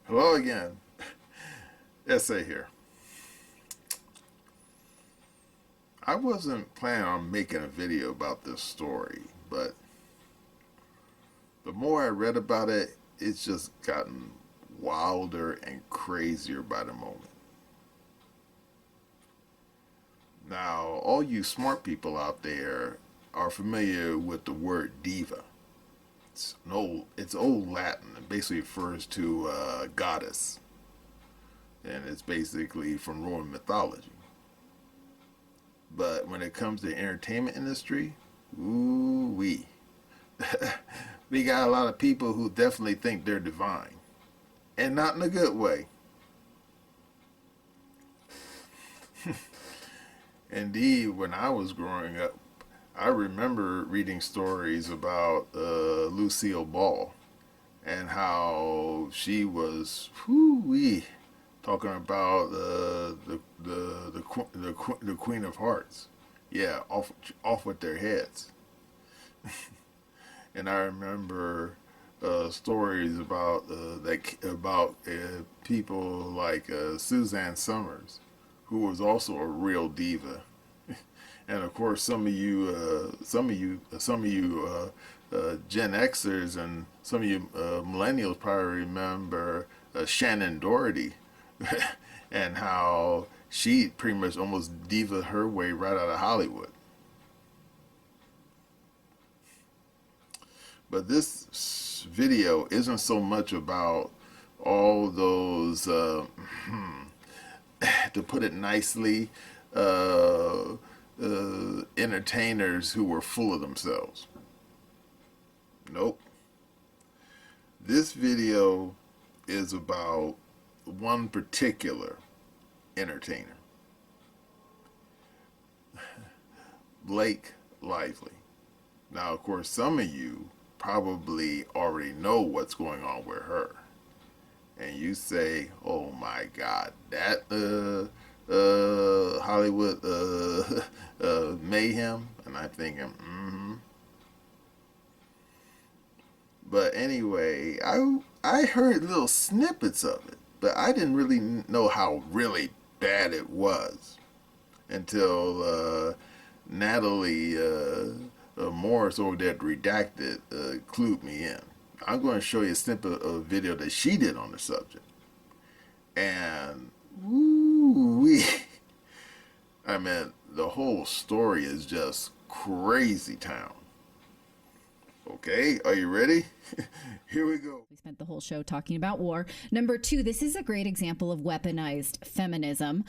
Hello again. Essay here. I wasn't planning on making a video about this story, but the more I read about it, it's just gotten wilder and crazier by the moment. Now, all you smart people out there are familiar with the word diva. It's old Latin. It basically refers to a goddess, and it's basically from Roman mythology. But when it comes to the entertainment industry, ooh wee, we got a lot of people who definitely think they're divine, and not in a good way. Indeed, when I was growing up, I remember reading stories about Lucille Ball and how she was, whoo-wee, talking about the Queen of Hearts. Yeah, off with their heads. And I remember stories about people like Suzanne Summers, who was also a real diva. And of course, some of you Gen Xers and some of you millennials probably remember Shannon Doherty, and how she pretty much almost diva her way right out of Hollywood. But this video isn't so much about all those, to put it nicely, entertainers who were full of themselves. Nope. This video is about one particular entertainer, Blake Lively. Now, of course, some of you probably already know what's going on with her, and you say, "Oh my God, that Hollywood mayhem," and I'm thinking, But anyway, I heard little snippets of it, but I didn't really know how really bad it was until Natalie Morris over there at Redacted clued me in. I'm going to show you a snippet of a video that she did on the subject, and woo-wee. I mean, the whole story is just crazy town. Okay, are you ready? Here we go. We spent the whole show talking about war. Number 2, this is a great example of weaponized feminism.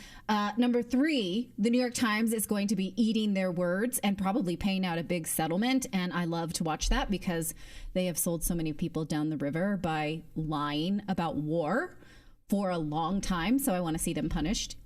Number 3, the New York Times is going to be eating their words and probably paying out a big settlement. And I love to watch that because they have sold so many people down the river by lying about war for a long time. So I want to see them punished.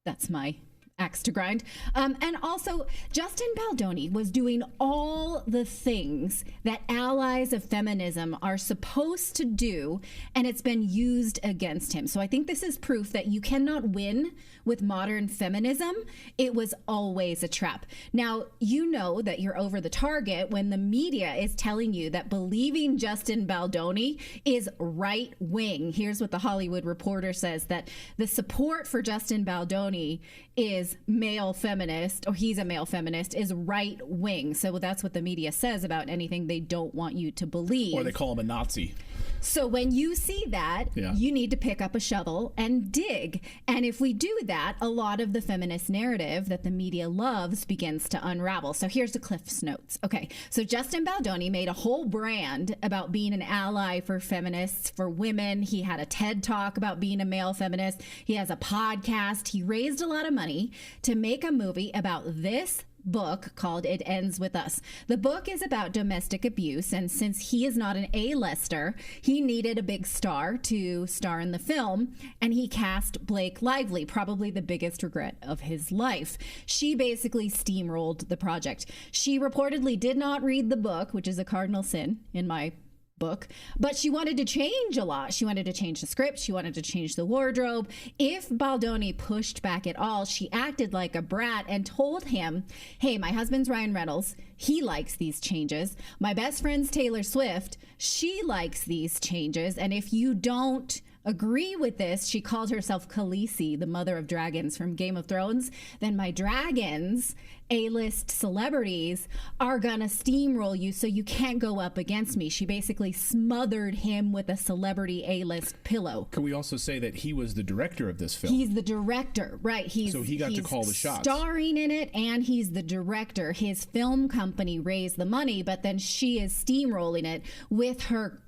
That's my axe to grind. And also, Justin Baldoni was doing all the things that allies of feminism are supposed to do, and it's been used against him. So I think this is proof that you cannot win with modern feminism. It was always a trap. Now, you know that you're over the target when the media is telling you that believing Justin Baldoni is right wing. Here's what the Hollywood Reporter says, that the support for Justin Baldoni is male feminist, or he's a male feminist, is right wing. So that's what the media says about anything they don't want you to believe. Or they call him a Nazi. So when you see that, you need to pick up a shovel and dig. And if we do that, a lot of the feminist narrative that the media loves begins to unravel. So here's the Cliff's Notes. Okay, so Justin Baldoni made a whole brand about being an ally for feminists, for women. He had a TED Talk about being a male feminist. He has a podcast. He raised a lot of money to make a movie about this book called It Ends With Us. The book is about domestic abuse, and since he is not an A-lister, he needed a big star to star in the film, and he cast Blake Lively, probably the biggest regret of his life. She basically steamrolled the project. She reportedly did not read the book, which is a cardinal sin in my book, but she wanted to change a lot. She wanted to change the script. She wanted to change the wardrobe. If Baldoni pushed back at all, she acted like a brat and told him, hey, my husband's Ryan Reynolds. He likes these changes. My best friend's Taylor Swift. She likes these changes. And if you don't agree with this, she called herself Khaleesi, the mother of dragons from Game of Thrones, then my dragons, A-list celebrities, are gonna steamroll you so you can't go up against me. She basically smothered him with a celebrity A-list pillow. Can we also say that he was the director of this film? He's the director, right? So he got to call the shots. Starring in it, and he's the director. His film company raised the money, but then she is steamrolling it with her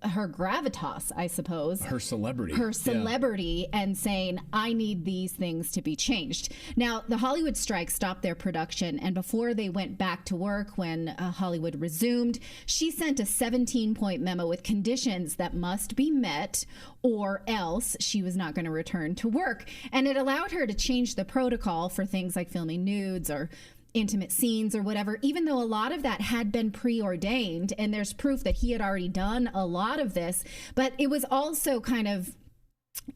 gravitas, I suppose. Her celebrity. And saying, I need these things to be changed. Now, the Hollywood strike stopped their production, and before they went back to work when Hollywood resumed, she sent a 17-point memo with conditions that must be met or else she was not going to return to work. And it allowed her to change the protocol for things like filming nudes or intimate scenes or whatever, even though a lot of that had been preordained, and there's proof that he had already done a lot of this. But it was also kind of,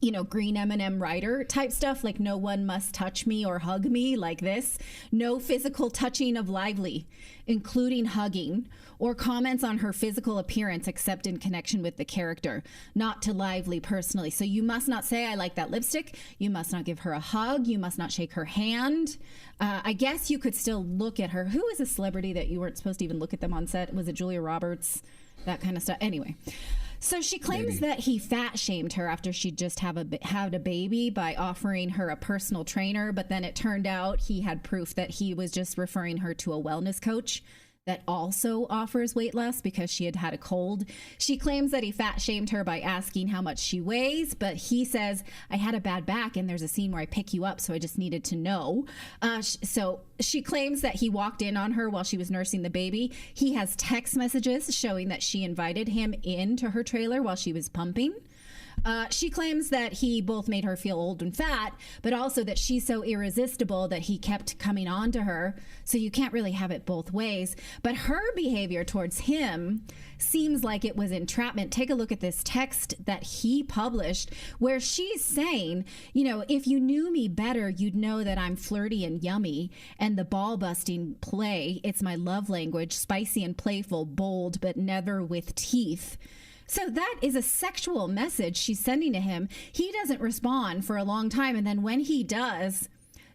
you know, green M&M writer type stuff, like no one must touch me or hug me like this. No physical touching of Lively, including hugging, or comments on her physical appearance except in connection with the character, not to Lively personally. So you must not say, I like that lipstick. You must not give her a hug. You must not shake her hand. I guess you could still look at her. Who is a celebrity that you weren't supposed to even look at them on set? Was it Julia Roberts? That kind of stuff. Anyway. So she claims that he fat shamed her after she just had a baby by offering her a personal trainer, but then it turned out he had proof that he was just referring her to a wellness coach that also offers weight loss because she had had a cold. She claims that he fat shamed her by asking how much she weighs, but he says, I had a bad back and there's a scene where I pick you up, so I just needed to know. So she claims that he walked in on her while she was nursing the baby. He has text messages showing that she invited him into her trailer while she was pumping. She claims that he both made her feel old and fat, but also that she's so irresistible that he kept coming on to her. So you can't really have it both ways. But her behavior towards him seems like it was entrapment. Take a look at this text that he published where she's saying, you know, if you knew me better, you'd know that I'm flirty and yummy and the ball busting play. It's my love language, spicy and playful, bold, but never with teeth. So that is a sexual message she's sending to him. He doesn't respond for a long time. And then when he does,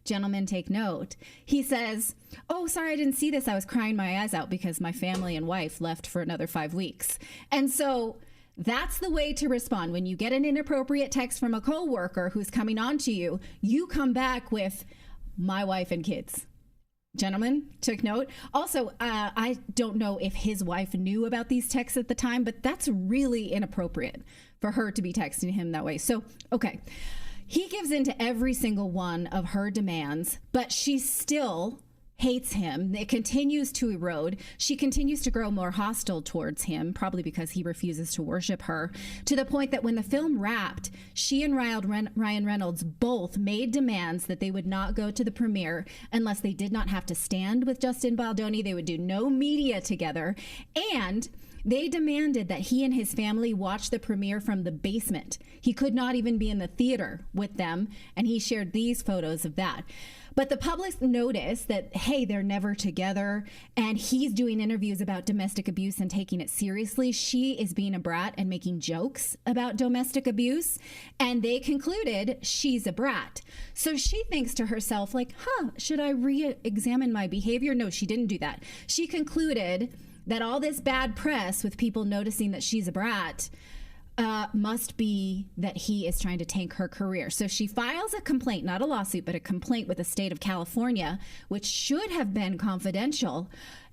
gentlemen, take note, he says, oh, sorry, I didn't see this. I was crying my eyes out because my family and wife left for another 5 weeks. And so that's the way to respond. When you get an inappropriate text from a coworker who's coming on to you, you come back with my wife and kids. Gentlemen, took note. Also, I don't know if his wife knew about these texts at the time, but that's really inappropriate for her to be texting him that way. So, okay. He gives in to every single one of her demands, but she still hates him. It continues to erode. She continues to grow more hostile towards him, probably because he refuses to worship her, to the point that when the film wrapped, she and Ryan Reynolds both made demands that they would not go to the premiere unless they did not have to stand with Justin Baldoni. They would do no media together. And they demanded that he and his family watch the premiere from the basement. He could not even be in the theater with them, and he shared these photos of that. But the public noticed that, hey, they're never together, and he's doing interviews about domestic abuse and taking it seriously. She is being a brat and making jokes about domestic abuse, and they concluded she's a brat. So she thinks to herself, like, should I re-examine my behavior? No, she didn't do that. She concluded that all this bad press with people noticing that she's a brat must be that he is trying to tank her career. So she files a complaint, not a lawsuit, but a complaint with the state of California, which should have been confidential,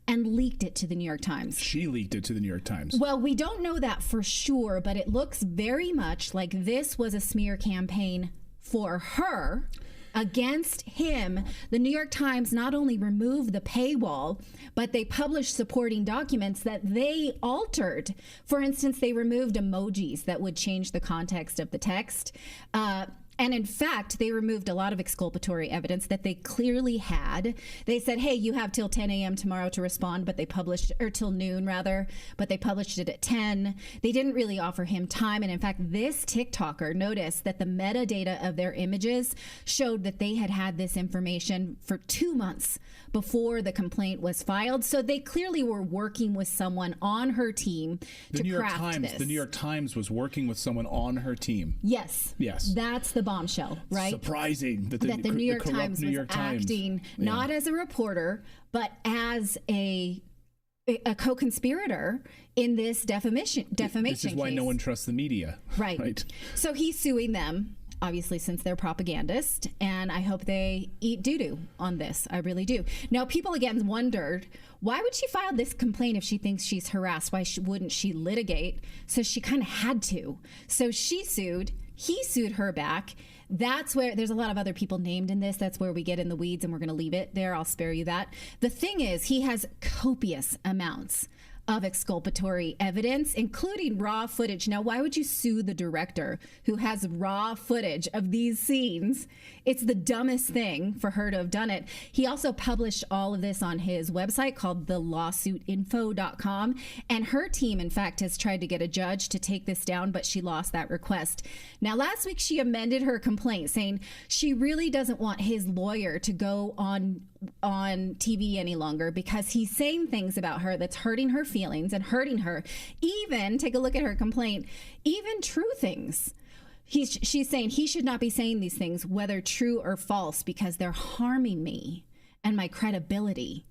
and leaked it to the New York Times. She leaked it to the New York Times. Well, we don't know that for sure, but it looks very much like this was a smear campaign for her against him. The New York Times not only removed the paywall, but they published supporting documents that they altered. For instance, they removed emojis that would change the context of the text. And in fact, they removed a lot of exculpatory evidence that they clearly had. They said, hey, you have till 10 a.m. tomorrow to respond, but they published, or till noon rather, but they published it at 10. They didn't really offer him time. And in fact, this TikToker noticed that the metadata of their images showed that they had had this information for 2 months before the complaint was filed. So they clearly were working with someone on her team to craft this. The New York Times was working with someone on her team. Yes. That's the bombshell, right? Surprising that the New York Times was acting not as a reporter, but as a co-conspirator in this defamation This is why case. No one trusts the media. Right. So he's suing them, obviously, since they're propagandists, and I hope they eat doo-doo on this. I really do. Now, people again wondered, why would she file this complaint if she thinks she's harassed? Why wouldn't she litigate? So she kind of had to. So she sued. He sued her back. That's where there's a lot of other people named in this. That's where we get in the weeds, and we're going to leave it there. I'll spare you that. The thing is, he has copious amounts of exculpatory evidence, including raw footage. Now, why would you sue the director who has raw footage of these scenes? It's the dumbest thing for her to have done it. He also published all of this on his website called thelawsuitinfo.com. And her team, in fact, has tried to get a judge to take this down, but she lost that request. Now, last week, she amended her complaint, saying she really doesn't want his lawyer to go on TV any longer because he's saying things about her that's hurting her feelings and hurting her. Even, take a look at her complaint, even true things. She's saying he should not be saying these things, whether true or false, because they're harming me and my credibility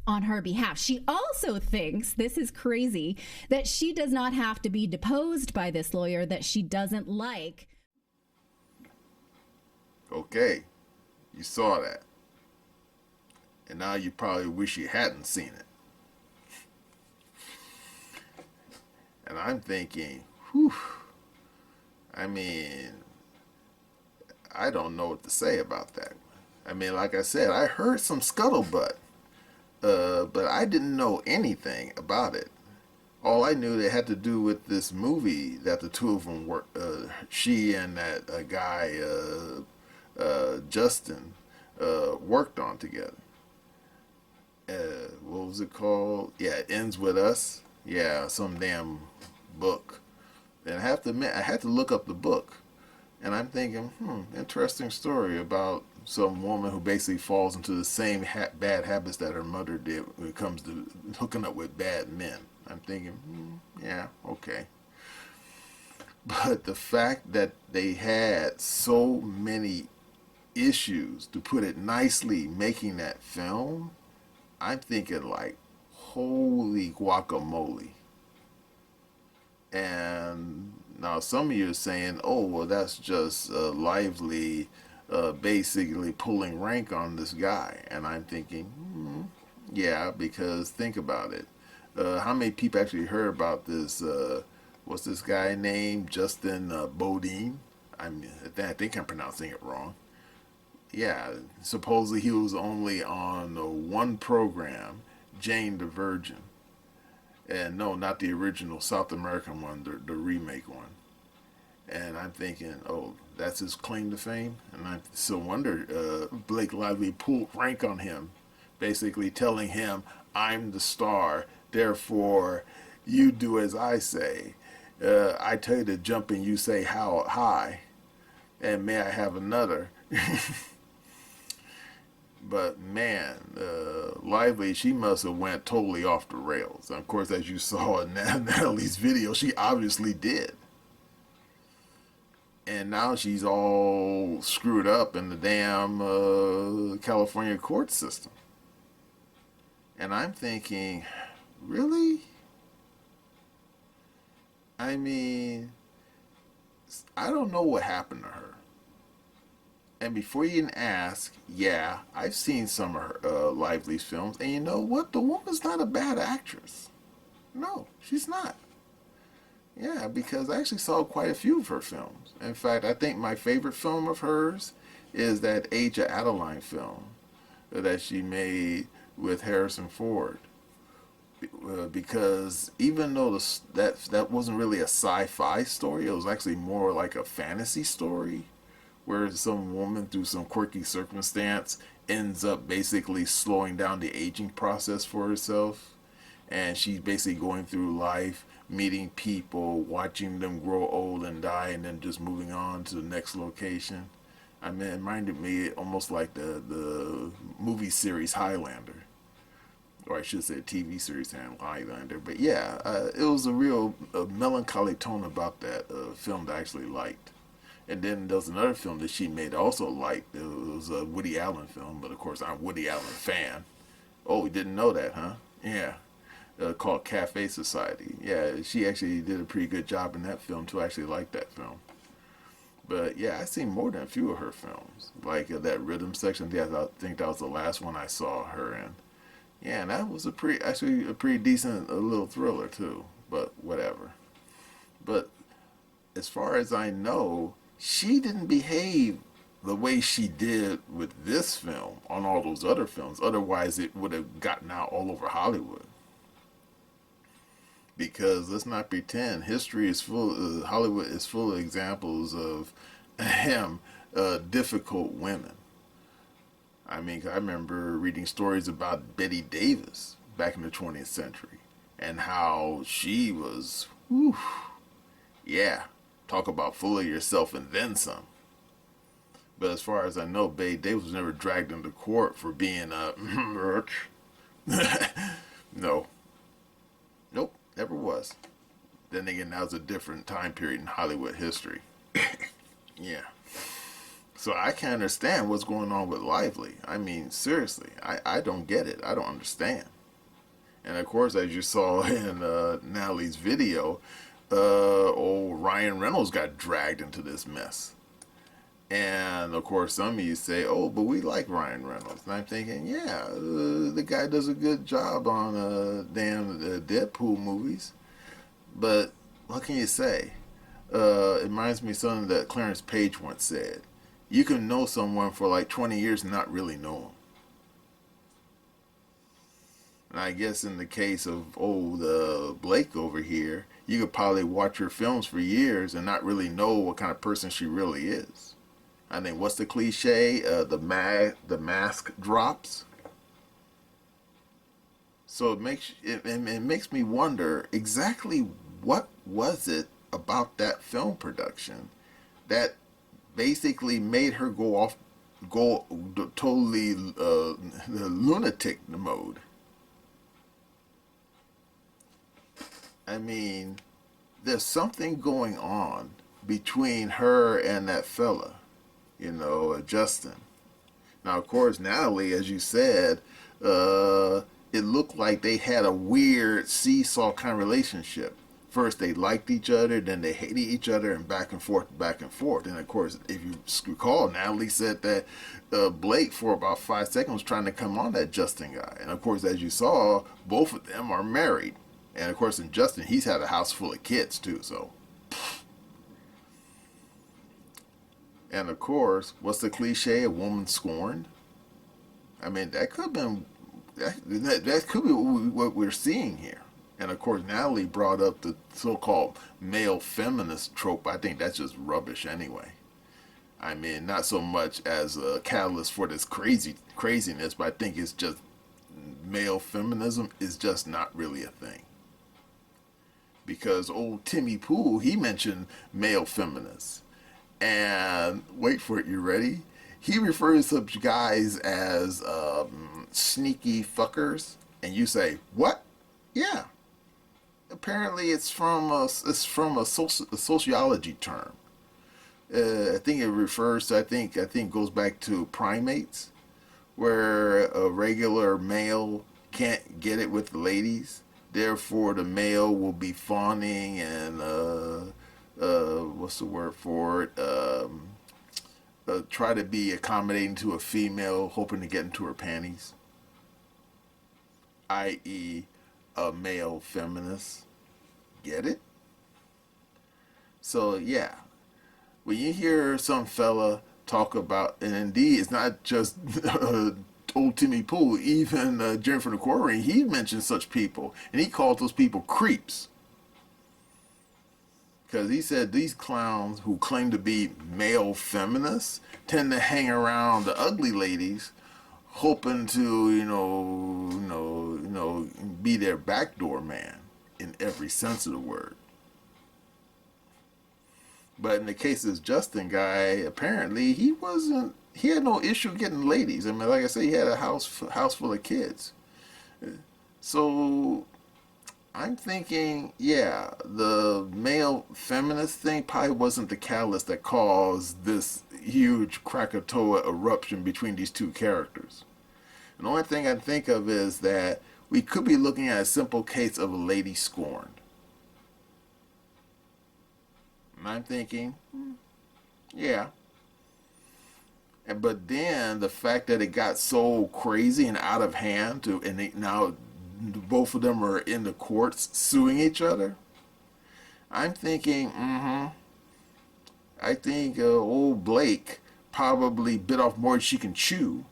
on her behalf. She also thinks, this is crazy, that she does not have to be deposed by this lawyer that she doesn't like. Okay, you saw that. And now you probably wish you hadn't seen it. And I'm thinking, whew, I mean, I don't know what to say about that. I mean, like I said, I heard some scuttlebutt, but I didn't know anything about it. All I knew that had to do with this movie that the two of them were, she and that guy, Justin, worked on together. What was it called? Yeah, It Ends With Us. Yeah, some damn book. And I have to admit, I had to look up the book. And I'm thinking, interesting story about some woman who basically falls into the same bad habits that her mother did when it comes to hooking up with bad men. I'm thinking, yeah, okay. But the fact that they had so many issues, to put it nicely, making that film, I'm thinking like, holy guacamole. And now some of you are saying, oh, well, that's just Lively basically pulling rank on this guy. And I'm thinking, yeah, because think about it. How many people actually heard about this, what's this guy named? Justin Baldoni? I think I'm pronouncing it wrong. Yeah, supposedly he was only on one program, Jane the Virgin. And no, not the original South American one, the remake one. And I'm thinking, oh, that's his claim to fame? And I so wonder, Blake Lively pulled rank on him, basically telling him, I'm the star, therefore you do as I say. I tell you to jump and you say how high, and may I have another. But man, Lively, she must have went totally off the rails. And of course, as you saw in Natalie's video, she obviously did. And now she's all screwed up in the damn California court system. And I'm thinking, really? I mean, I don't know what happened to her. And before you even ask, yeah, I've seen some of her Lively's films, and you know what? The woman's not a bad actress. No, she's not. Yeah, because I actually saw quite a few of her films. In fact, I think my favorite film of hers is that Age of Adeline film that she made with Harrison Ford. Because even though that wasn't really a sci-fi story, it was actually more like a fantasy story, where some woman, through some quirky circumstance, ends up basically slowing down the aging process for herself. And she's basically going through life, meeting people, watching them grow old and die, and then just moving on to the next location. I mean, it reminded me almost like the movie series Highlander, or I should say TV series Highlander. But yeah, it was a real melancholy tone about that film that I actually liked. And then there was another film that she made I also liked. It was a Woody Allen film, but of course I'm a Woody Allen fan. Oh, you didn't know that, huh? Yeah. Called Cafe Society. Yeah, she actually did a pretty good job in that film too. I actually liked that film. But yeah, I've seen more than a few of her films. Like that rhythm section. Yeah, I think that was the last one I saw her in. Yeah, and that was actually a pretty decent little thriller too. But whatever. But as far as I know, she didn't behave the way she did with this film on all those other films. Otherwise, it would have gotten out all over Hollywood. Because let's not pretend, history is full. Hollywood is full of examples of difficult women. I mean, I remember reading stories about Betty Davis back in the 20th century, and how she was, whew, yeah, talk about full of yourself and then some. But as far as I know, Betty Davis was never dragged into court for being a no, nope, never was. Then again, that was a different time period in Hollywood history. Yeah. So I can't understand what's going on with Lively. I mean, seriously, I don't get it. I don't understand. And of course, as you saw in Natalie's video, old Ryan Reynolds got dragged into this mess. And of course, some of you say, "Oh, but we like Ryan Reynolds." And I'm thinking, yeah, the guy does a good job on damn Deadpool movies. But what can you say? It reminds me of something that Clarence Page once said. You can know someone for like 20 years and not really know them. And I guess in the case of old Blake over here, you could probably watch her films for years and not really know what kind of person she really is. I mean, what's the cliche? The mask drops. So it makes me wonder exactly what was it about that film production that basically made her go totally lunatic mode. I mean, there's something going on between her and that fella, Justin. Now, of course, Natalie, as you said, it looked like they had a weird seesaw kind of relationship. First they liked each other, then they hated each other, and back and forth. And of course, if you recall, Natalie said that Blake, for about 5 seconds, was trying to come on that Justin guy. And of course, as you saw, both of them are married. And of course, in Justin, he's had a house full of kids too, so. And of course, what's the cliche? A woman scorned? I mean, that could have been, that could be what we're seeing here. And of course, Natalie brought up the so-called male feminist trope. I think that's just rubbish anyway. I mean, not so much as a catalyst for this craziness, but I think it's just male feminism is just not really a thing. Because old Timmy Pool, he mentioned male feminists. And wait for it, you ready? He refers to guys as sneaky fuckers. And you say, what? Yeah. Apparently, it's from a sociology term. I think it refers to, I think goes back to primates, where a regular male can't get it with the ladies. Therefore, the male will be fawning and what's the word for it? Try to be accommodating to a female, hoping to get into her panties. I.e., a male feminist. Get it? So yeah, when you hear some fella talk about, and indeed it's not just old Timmy Pool, even Jennifer Nicole, he mentioned such people, and he called those people creeps. Because he said these clowns who claim to be male feminists tend to hang around the ugly ladies, hoping to, be their backdoor man in every sense of the word. But in the case of this Justin guy, apparently he had no issue getting ladies. I mean, like I said, he had a house full of kids. So I'm thinking, yeah, the male feminist thing probably wasn't the catalyst that caused this huge Krakatoa eruption between these two characters. And the only thing I think of is that we could be looking at a simple case of a lady scorned. And I'm thinking, yeah. But then the fact that it got so crazy and out of hand, now both of them are in the courts suing each other. I'm thinking, I think old Blake probably bit off more than she can chew,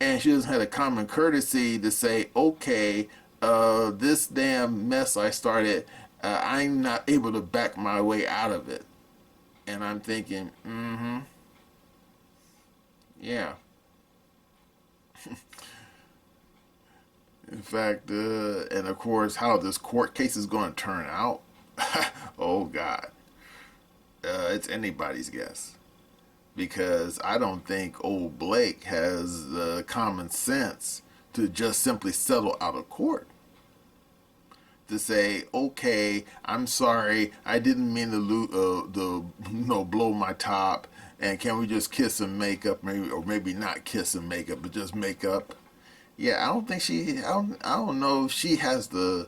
and she doesn't have the common courtesy to say, okay, this damn mess I started, I'm not able to back my way out of it. And I'm thinking, yeah. In fact, and of course, how this court case is going to turn out, oh God, it's anybody's guess. Because I don't think old Blake has the common sense to just simply settle out of court. To say, okay, I'm sorry, I didn't mean to blow my top, and can we just kiss and make up, maybe not kiss and make up, but just make up. Yeah, I don't think I don't know if she has the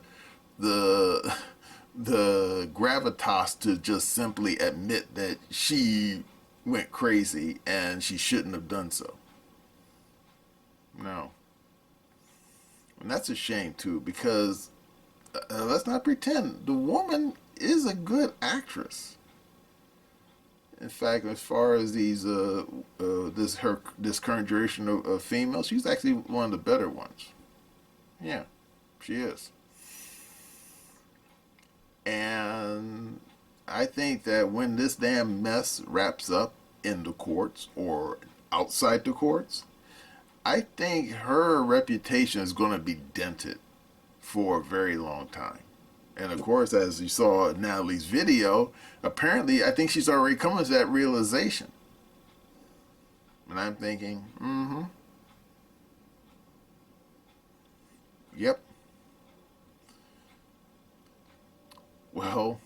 gravitas to just simply admit that she went crazy and she shouldn't have done so. No. And that's a shame too, because let's not pretend, the woman is a good actress. In fact, as far as these this current generation of females, she's actually one of the better ones. Yeah, she is. And I think that when this damn mess wraps up in the courts or outside the courts, I think her reputation is going to be dented for a very long time. And of course, as you saw in Natalie's video, apparently I think she's already coming to that realization. And I'm thinking, yep. Well,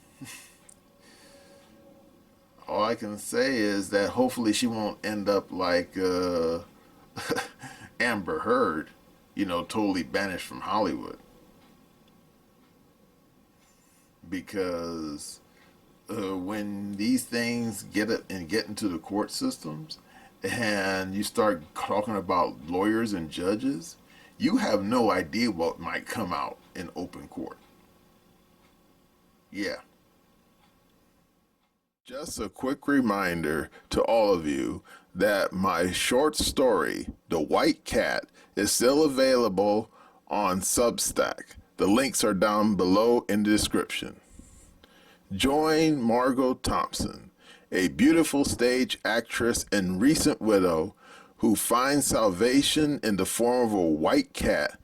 all I can say is that hopefully she won't end up like Amber Heard, totally banished from Hollywood. Because when these things get into the court systems and you start talking about lawyers and judges, you have no idea what might come out in open court. Yeah. Just a quick reminder to all of you that my short story, The White Cat, is still available on Substack. The links are down below in the description. Join Margot Thompson, a beautiful stage actress and recent widow who finds salvation in the form of a white cat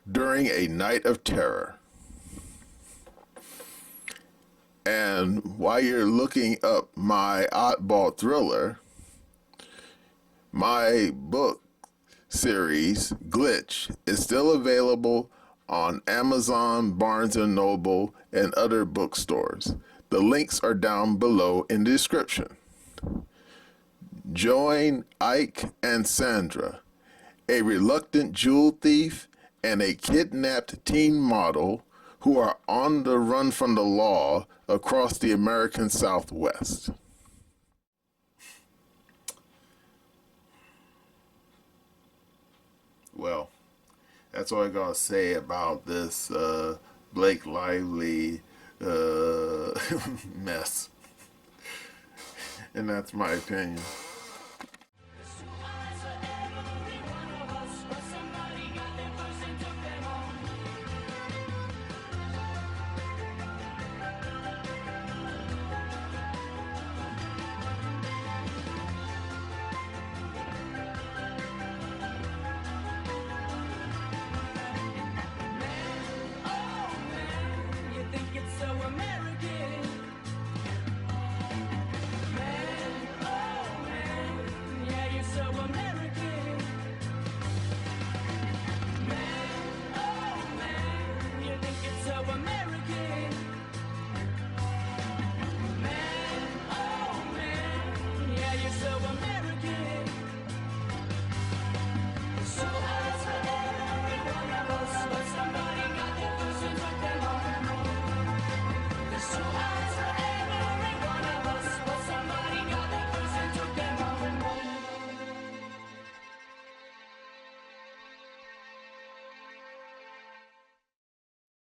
during a night of terror. And while you're looking up my oddball thriller, my book series, Glitch, is still available on Amazon, Barnes & Noble, and other bookstores. The links are down below in the description. Join Ike and Sandra, a reluctant jewel thief and a kidnapped teen model who are on the run from the law across the American Southwest. Well, that's all I gotta say about this Blake Lively mess. And that's my opinion. So